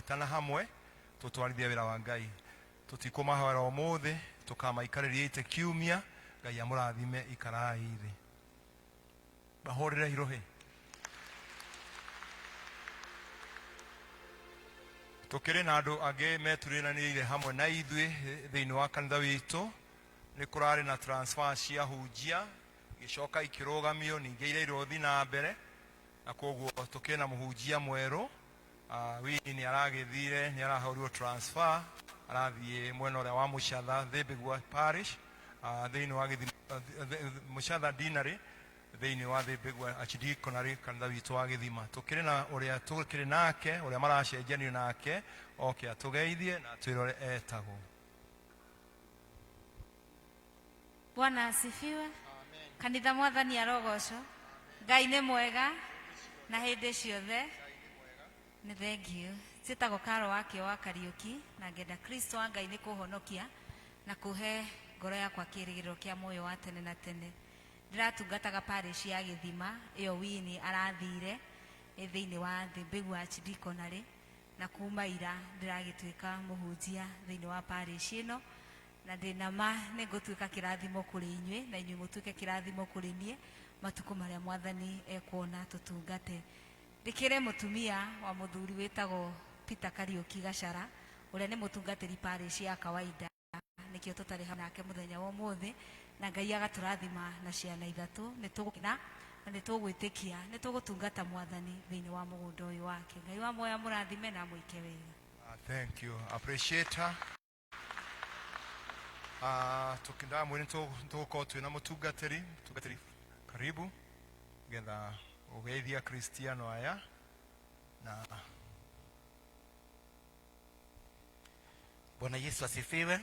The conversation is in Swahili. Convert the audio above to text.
kunyitana hamwe tutwarithia wira wa Ngai tutikũmahora ũmũthĩ tũkamaikarĩria ite kiumia. Ngai amũrathime ikarai thĩ. Bahorere hirohe. Tukĩrĩ na andũ angĩ meturanĩire hamwe na ithuĩ thĩinĩ wa kanitha witũ. Nĩ kũrarĩ na transfer cia hunjia gĩcoka ikĩrũgamio ningĩ iria irothi na mbere, na koguo tukĩrĩ na mũhunjia mwerũ. Wini nĩ aragĩthire nĩ arahũrirwo transfer arathiĩ mwena ũrĩa wa Mũcatha Thĩmbĩgua Parish thĩinĩ wa Mũcatha Dinary thĩinĩ wa Thĩmbĩgua Archdiaconry kanitha witũ wa Gĩthima. Tukĩrĩ na ũrĩa tukĩrĩ nake ũrĩa maracenjanio nake oke atũgeithie na twĩrore etagwo. Bwana asifiwe. Kanitha Mwathani arogocwo. Ngai nĩ mwega na hĩndĩ ciothe. Nĩ thengiũ. Njĩtagwo Karo wakĩo wa Kariũki na ngenda Kristo wa Ngai nĩ kũhonokia na kũhe ngoro yakwa kĩĩrĩgĩrĩro kĩa muoyo wa tene na tene. Ndiratungataga parish ya Gĩthima ĩyo Wini arathire thĩinĩ wa Thĩmbĩgua Archdiaconry, na kuma ira ndiragĩtuĩka mũhunjia thĩinĩ wa parish ĩno, na ndĩnama nĩ ngũtuĩka kĩrathimo kũrĩ inyuĩ na inyuĩ mũtuĩke kĩrathimo kũrĩ niĩ matukũ marĩa Mwathani ekuona tũtungate. Ndĩkĩrĩ mũtumia wa mũthuri wĩtagwo Peter Kariũki Gacara ũrĩa nĩ mũtungatĩri parish ya Kawaida, nĩkĩo tũtarĩ hamwe nake mũthenya wa ũmũthĩ, na Ngai agatũrathima na ciana ithatũ. Nĩ tũgũkena na nĩ tũgwĩtĩkia nĩ tũgũtungata Mwathani thĩinĩ wa mũgũnda ũyũ wake. Ngai wa muoyo amũrathime na amũike wega. Thank you. Appreciate her. Tukinda mwini tũgũkorwo twĩna mũtungatĩri. Karibu getha ũgeithia Kristiano aya na Bwana Yesu asifiwe.